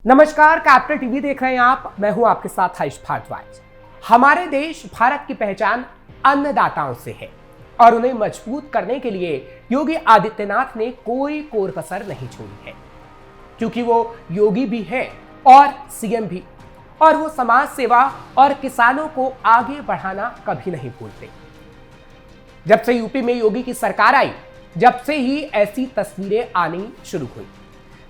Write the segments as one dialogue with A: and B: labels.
A: नमस्कार, capital TV देख रहे हैं आप। मैं हूं आपके साथ हरीश भारद्वाज। हमारे देश भारत की पहचान अन्नदाताओं से है और उन्हें मजबूत करने के लिए योगी आदित्यनाथ ने कोई कोर कसर नहीं छोड़ी है, क्योंकि वो योगी भी हैं और सीएम भी, और वो समाज सेवा और किसानों को आगे बढ़ाना कभी नहीं भूलते। जब से यूपी में योगी की सरकार आई, जब से ही ऐसी तस्वीरें आनी शुरू हुई।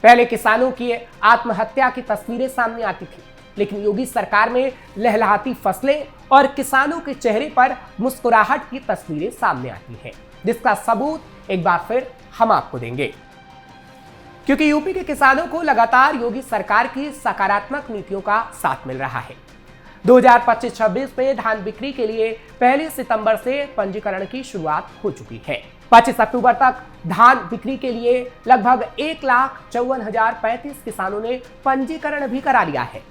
A: पहले किसानों की आत्महत्या की तस्वीरें सामने आती थी, लेकिन योगी सरकार में लहलहाती फसलें और किसानों के चेहरे पर मुस्कुराहट की तस्वीरें सामने आती हैं, जिसका सबूत एक बार फिर हम आपको देंगे। क्योंकि यूपी के किसानों को लगातार योगी सरकार की सकारात्मक नीतियों का साथ मिल रहा है। 2025-26 में धान बिक्री के लिए 1 सितंबर से पंजीकरण की शुरुआत हो चुकी है। 25 अक्टूबर तक धान बिक्री के लिए लगभग 1,54,035 किसानों ने पंजीकरण भी करा लिया है।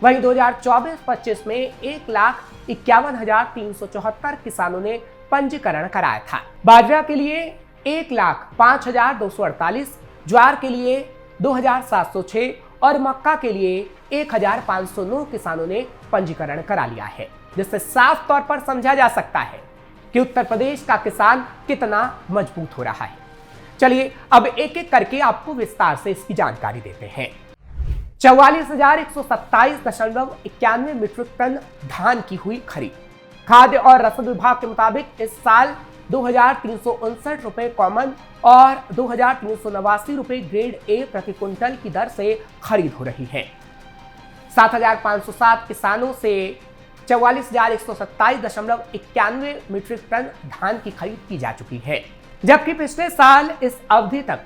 A: वहीं 2024-25 में 1,51,374 किसानों ने पंजीकरण कराया था। बाजरा के लिए 1,05,248, ज्वार के लिए 2,706 और मक्का के लिए 1,509 किसानों ने पंजीकरण करा लिया है, जिससे साफ तौर पर समझा जा सकता है कि उत्तर प्रदेश का किसान कितना मजबूत हो रहा है। चलिए अब एक एक करके आपको विस्तार से इसकी जानकारी देते हैं। 44,127.91 मीट्रिक टन धान की हुई खरीद। खाद्य और रसद विभाग के मुताबिक इस साल 2,359 रुपए कॉमन और 2,389 रुपए ग्रेड ए प्रति क्विंटल की दर से खरीद हो रही है। 7,507 किसानों से 44,127.91 मीट्रिक टन धान की खरीद की जा चुकी है, जबकि पिछले साल इस अवधि तक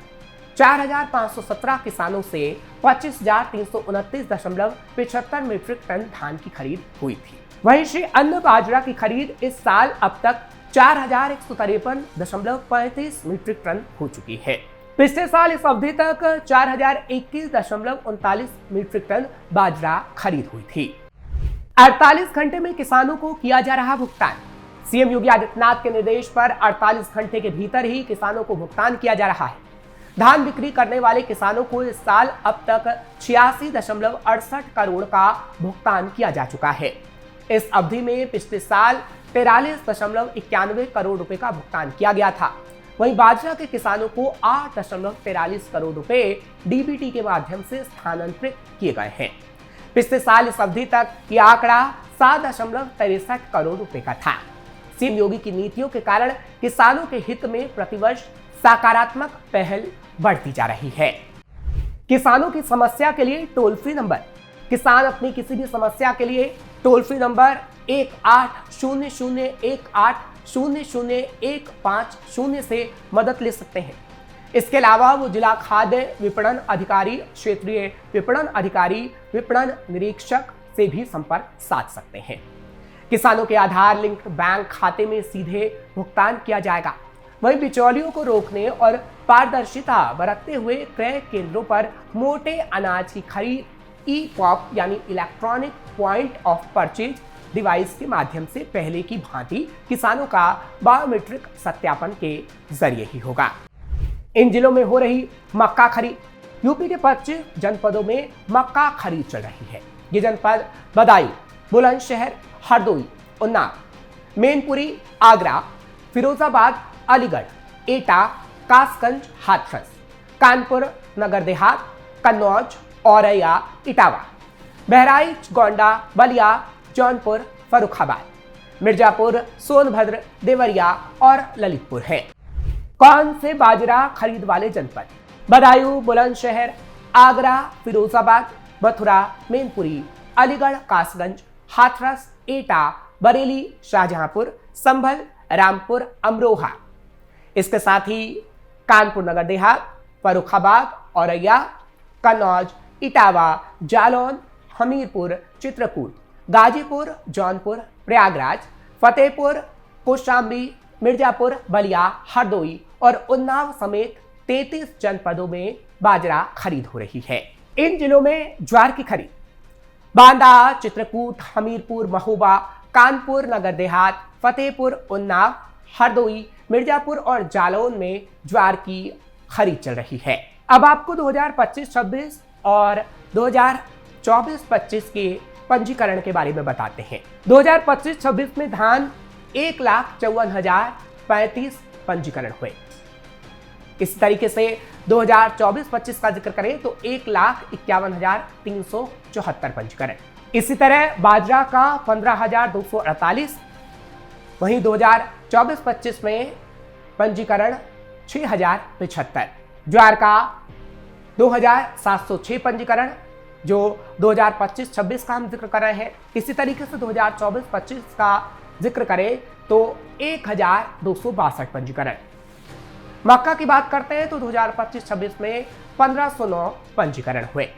A: 4,517 किसानों से 25,329.75 मीट्रिक टन धान की खरीद हुई थी। वहीं श्री अन्न बाजरा की खरीद इस साल अब तक 4,153.35 मीट्रिक टन हो चुकी है। पिछले साल इस अवधि तक 4,021.39 मीट्रिक टन बाजरा खरीद हुई थी। 48 घंटे में किसानों को किया जा रहा भुगतान। सीएम योगी आदित्यनाथ के निर्देश पर 48 घंटे के भीतर ही किसानों को भुगतान किया जा रहा है। धान बिक्री करने वाले किसानों को इस साल अब तक 86.68 करोड़ का भुगतान किया जा चुका है। इस अवधि में पिछले साल 43.91 करोड़ रुपए का भुगतान किया गया था। वहीं बाजरा के किसानों को 8.43 करोड़ रुपए डीबीटी के माध्यम से स्थानांतरित किए गए हैं। पिछले साल इस अवधि तक यह आंकड़ा 7.63 करोड़ रुपए का था। सीएम योगी की नीतियों के कारण किसानों के हित में प्रतिवर्ष सकारात्मक पहल बढ़ती जा रही है। किसानों की समस्या के लिए टोल फ्री नंबर। किसान अपनी किसी भी समस्या के लिए टोल फ्री नंबर 1800180015 से मदद ले सकते हैं। इसके अलावा वो जिला खाद्य विपणन अधिकारी, क्षेत्रीय विपणन अधिकारी, विपणन निरीक्षक से भी संपर्क साध सकते हैं। किसानों के आधार लिंक बैंक खाते में सीधे भुगतान किया जाएगा। वहीं बिचौलियों को रोकने और पारदर्शिता बरतते हुए क्रय केंद्रों पर मोटे अनाज की खरीद ई-पॉप यानी electronic point of purchase device के माध्यम से पहले की भांति किसानों का बायोमेट्रिक सत्यापन के जरिए ही होगा। इन जिलों में हो रही मक्का खरीद। यूपी के 25 जनपदों में मक्का खरीद चल रही है। ये जनपद बदायूं, बुलंदशहर, हरदोई, उन्नाव, मैनपुरी, आगरा, फिरोजाबाद, अलीगढ़, एटा, कासगंज, हाथरस, कानपुर, नगर देहात, कन्नौज, औरैया, इटावा, बहराइच, गोंडा, बलिया, जौनपुर, फर्रुखाबाद, मिर्जापुर, सोनभद्र, देवरिया और ललितपुर हैं। कौन से बाजरा खरीद वाले जनपद? बदायूं, बुलंदशहर, आगरा, फिरोजाबाद, मथुरा, मैनपुरी, अलीगढ़, कासगंज, हाथरस, एटा, बरेली, शाहजहांपुर, संभल, रामपुर, अमरोहा। इसके साथ ही कानपुर नगर देहात, फर्रुखाबाद, औरैया, कन्नौज, इटावा, जालौन, हमीरपुर, चित्रकूट, गाजीपुर, जौनपुर, प्रयागराज, फतेहपुर, कौशाम्बी, मिर्जापुर, बलिया, हरदोई और उन्नाव समेत 33 जनपदों में बाजरा खरीद हो रही है। इन जिलों में ज्वार की खरीद। बांदा, चित्रकूट, हमीरपुर, महोबा, कानपुर नगर देहात, फतेहपुर, उन्नाव, हरदोई, मिर्जापुर और जालौन में ज्वार की खरीद चल रही है। अब आपको 2025-26 और 2024-25 के पंजीकरण के बारे में बताते हैं। 2025-26 में धान 1,54,035 पंजीकरण हुए। इस तरीके से 2024-25 का जिक्र करें तो 1,51,374 पंजीकरण। इसी तरह बाजरा का 15,248, वहीं 2024-25 में पंजीकरण 6,075, ज्वार का 2,706 पंजीकरण, जो 2025-26 का हम जिक्र कर रहे हैं। इसी तरीके से 2024-25 का जिक्र करें तो 1,262 पंजीकरण। मक्का की बात करते हैं तो 2025-26 में 1,509 पंजीकरण हुए।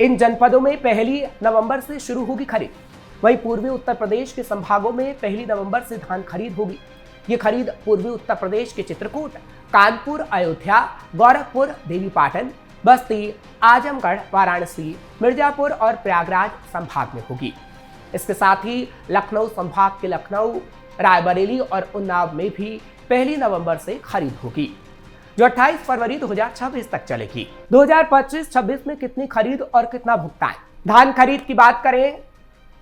A: इन जनपदों में 1 नवंबर से शुरू होगी खरीद। वहीं पूर्वी उत्तर प्रदेश के संभागों में 1 नवंबर से धान खरीद होगी। ये खरीद पूर्वी उत्तर प्रदेश के चित्रकूट, कानपुर, अयोध्या, गोरखपुर, देवीपाटन, बस्ती, आजमगढ़, वाराणसी, मिर्जापुर और प्रयागराज संभाग में होगी। इसके साथ ही लखनऊ संभाग के लखनऊ, रायबरेली और उन्नाव में भी 1 नवंबर से खरीद होगी, जो 28 फरवरी 2026 तक चलेगी। 2025-26 में कितनी खरीद और कितना भुगतान? धान खरीद की बात करें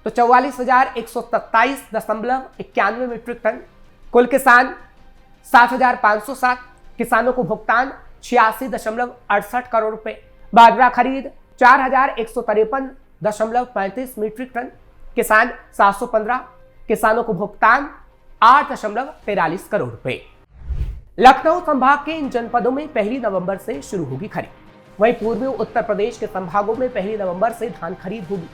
A: तो 44,127.91 मीट्रिक टन। कुल किसान 7,507, किसानों को भुगतान 86.68 करोड़ रुपए। बाजरा खरीद 4,153.35 मीट्रिक टन, किसान 715, किसानों को भुगतान 8.43 करोड़ रुपए। लखनऊ संभाग के इन जनपदों में 1 नवंबर से शुरू होगी खरीद। वहीं पूर्वी उत्तर प्रदेश के संभागों में 1 नवंबर से धान खरीद होगी।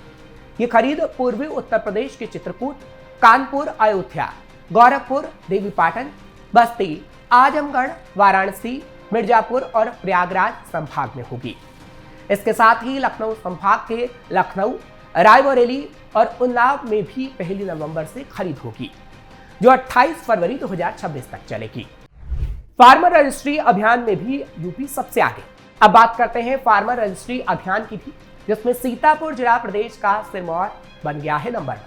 A: ये खरीद पूर्वी उत्तर प्रदेश के चित्रकूट, कानपुर, अयोध्या, गोरखपुर, देवीपाटन, बस्ती, आजमगढ़, वाराणसी, मिर्जापुर और प्रयागराज संभाग में होगी। इसके साथ ही लखनऊ संभाग के लखनऊ, रायबरेली और उन्नाव में भी 1 नवंबर से खरीद होगी, जो 28 फरवरी 2026 तक चलेगी। फार्मर रजिस्ट्री अभियान में भी यूपी सबसे आगे। अब बात करते हैं फार्मर रजिस्ट्री अभियान की भी, जिसमें सीतापुर जिला प्रदेश का सिरमौर बन गया है नंबर 1।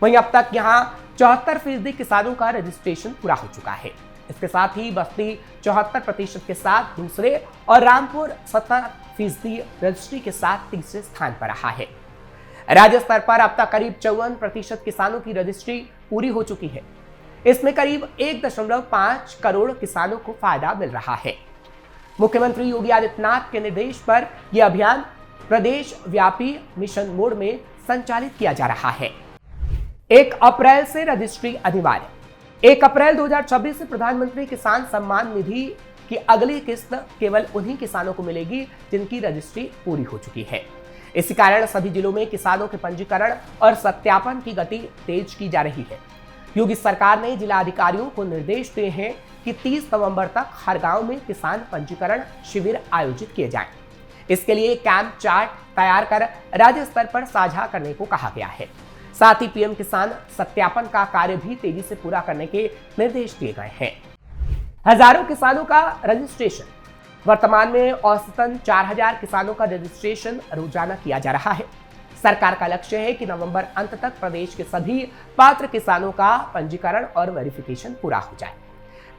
A: वहीं अब तक यहां 74% किसानों का रजिस्ट्रेशन पूरा हो चुका है। इसके साथ ही बस्ती 74% के साथ दूसरे और रामपुर 70% रजिस्ट्री के साथ तीसरे स्थान पर रहा है। राज्य स्तर पर अब तक करीब 54% किसानों की रजिस्ट्री पूरी हो चुकी है। इसमें करीब 1.5 करोड़ किसानों को फायदा मिल रहा है। मुख्यमंत्री योगी आदित्यनाथ के निर्देश पर यह अभियान प्रदेश व्यापी मिशन मोड में संचालित किया जा रहा है। 1 अप्रैल से रजिस्ट्री अनिवार्य। 1 अप्रैल 2026 से प्रधानमंत्री किसान सम्मान निधि की अगली किस्त केवल उन्हीं किसानों को मिलेगी जिनकी रजिस्ट्री पूरी हो चुकी है। इसी कारण सभी जिलों में किसानों के पंजीकरण और सत्यापन की गति तेज की जा रही है। योगी सरकार ने जिला अधिकारियों को निर्देश दिए हैं कि 30 नवंबर तक हर गांव में किसान पंजीकरण शिविर आयोजित किए जाएं। इसके लिए कैंप चार्ट तैयार कर राज्य स्तर पर साझा करने को कहा गया है। साथ ही पीएम किसान सत्यापन का कार्य भी तेजी से पूरा करने के निर्देश दिए गए हैं। हजारों किसानों का रजिस्ट्रेशन। वर्तमान में औसतन 4,000 किसानों का रजिस्ट्रेशन रोजाना किया जा रहा है। सरकार का लक्ष्य है कि नवंबर अंत तक प्रदेश के सभी पात्र किसानों का पंजीकरण और वेरिफिकेशन पूरा हो जाए,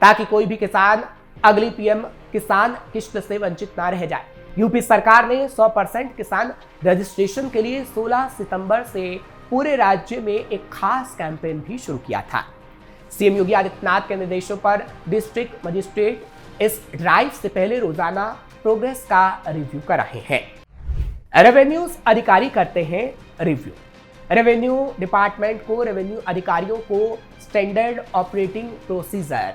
A: ताकि कोई भी किसान अगली पीएम किसान किस्त से वंचित ना रह जाए। यूपी सरकार ने 100% किसान रजिस्ट्रेशन के लिए 16 सितंबर से पूरे राज्य में एक खास कैंपेन भी शुरू किया था। सीएम योगी आदित्यनाथ के निर्देशों पर डिस्ट्रिक्ट मजिस्ट्रेट इस ड्राइव से पहले रोजाना प्रोग्रेस का रिव्यू कर रहे हैं। रेवेन्यू अधिकारी करते हैं रिव्यू। रेवेन्यू डिपार्टमेंट को रेवेन्यू अधिकारियों को स्टैंडर्ड ऑपरेटिंग प्रोसीजर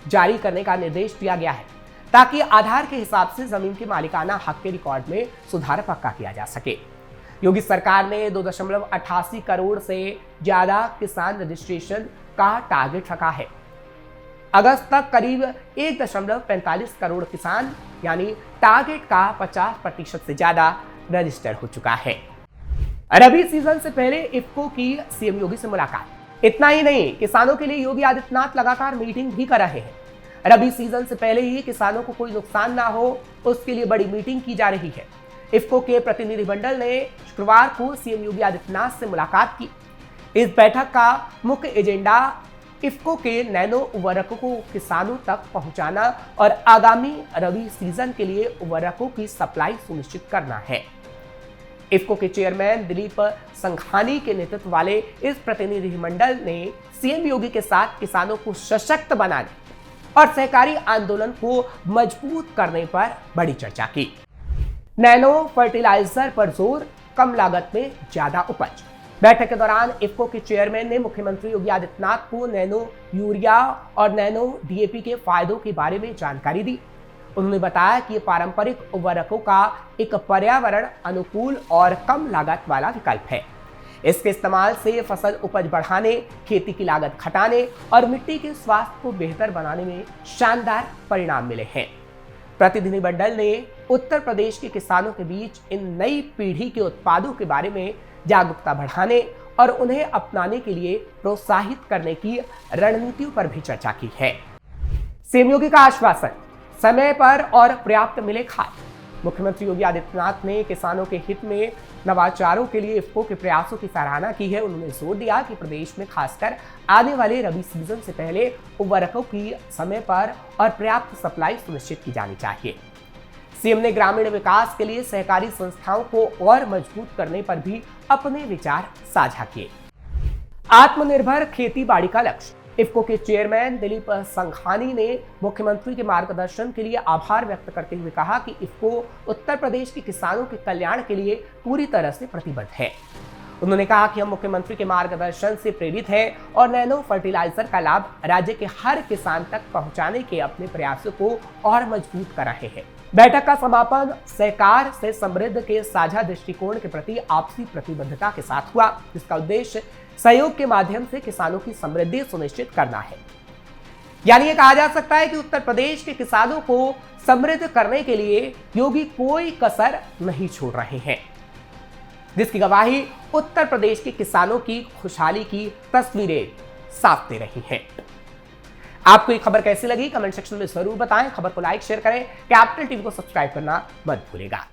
A: जारी करने का निर्देश दिया गया है, ताकि आधार के हिसाब से जमीन के मालिकाना हक के रिकॉर्ड में सुधार पक्का किया जा सके। योगी सरकार ने 2.88 करोड़ से ज्यादा किसान रजिस्ट्रेशन का टारगेट रखा है। अगस्त तक करीब 1.45 करोड़ किसान यानी टारगेट का 50% से ज्यादा रजिस्टर हो चुका है। रबी सीजन से पहले इफ्को की सीएम योगी से मुलाकात। इतना ही नहीं, किसानों के लिए योगी आदित्यनाथ लगातार मीटिंग भी कर रहे हैं। रबी सीजन से पहले ही किसानों को कोई नुकसान ना हो, उसके लिए बड़ी मीटिंग की जा रही है। इफ्को के प्रतिनिधिमंडल ने शुक्रवार को सीएम योगी आदित्यनाथ से मुलाकात की। इस बैठक का मुख्य एजेंडा इफ्को के नैनो उर्वरकों को किसानों तक पहुंचाना और आगामी रबी सीजन के लिए उर्वरकों की सप्लाई सुनिश्चित करना है। इफ्को के चेयरमैन दिलीप संघानी के नेतृत्व वाले इस प्रतिनिधिमंडल ने सीएम योगी के साथ किसानों को सशक्त बनाने और सहकारी आंदोलन को मजबूत करने पर बड़ी चर्चा की। नैनो फर्टिलाइजर पर जोर, कम लागत में ज्यादा उपज। बैठक के दौरान इफ्को के चेयरमैन ने मुख्यमंत्री योगी आदित्यनाथ को नैनो यूरिया और नैनो डीएपी के फायदों के बारे में जानकारी दी। उन्होंने बताया कि ये पारंपरिक उर्वरकों का एक पर्यावरण अनुकूल और कम लागत वाला विकल्प है। इसके इस्तेमाल से फसल उपज बढ़ाने, खेती की लागत घटाने और मिट्टी के स्वास्थ्य को बेहतर बनाने में शानदार परिणाम मिले हैं। प्रतिनिधिमंडल ने उत्तर प्रदेश के किसानों के बीच इन नई पीढ़ी के उत्पादों के बारे में जागरूकता बढ़ाने और उन्हें अपनाने के लिए प्रोत्साहित करने की रणनीतियों पर भी चर्चा की है। सीएम योगी का आश्वासन, समय पर और पर्याप्त मिले खाद। मुख्यमंत्री योगी आदित्यनाथ ने किसानों के हित में नवाचारों के लिए इफ्को के प्रयासों की सराहना की है। उन्होंने जोर दिया कि प्रदेश में खासकर आने वाले रबी सीजन से पहले उर्वरकों की समय पर और पर्याप्त सप्लाई सुनिश्चित की जानी चाहिए। सीएम ने ग्रामीण विकास के लिए सहकारी संस्थाओं को और मजबूत करने पर भी अपने विचार साझा किए। आत्मनिर्भर खेती बाड़ी का लक्ष्य। इफ्को के चेयरमैन दिलीप संघानी ने मुख्यमंत्री के मार्गदर्शन के लिए आभार व्यक्त करते हुए कहा कि इफ्को उत्तर प्रदेश के किसानों के कल्याण के लिए पूरी तरह से प्रतिबद्ध है। उन्होंने कहा कि हम मुख्यमंत्री के मार्गदर्शन से प्रेरित हैं और नैनो फर्टिलाइजर का लाभ राज्य के हर किसान तक पहुंचाने के अपने प्रयासों को और मजबूत कर रहे हैं। बैठक का समापन सहकार से समृद्ध के साझा दृष्टिकोण के प्रति आपसी प्रतिबद्धता के साथ हुआ, जिसका उद्देश्य सहयोग के माध्यम से किसानों की समृद्धि सुनिश्चित करना है। यानी ये कहा जा सकता है कि उत्तर प्रदेश के किसानों को समृद्ध करने के लिए योगी कोई कसर नहीं छोड़ रहे हैं, जिसकी गवाही उत्तर प्रदेश के किसानों की खुशहाली की तस्वीरें साफ दे रही हैं। आपको ये खबर कैसी लगी कमेंट सेक्शन में जरूर बताएं। खबर को लाइक शेयर करें, कैपिटल टीवी को सब्सक्राइब करना मत भूलिएगा।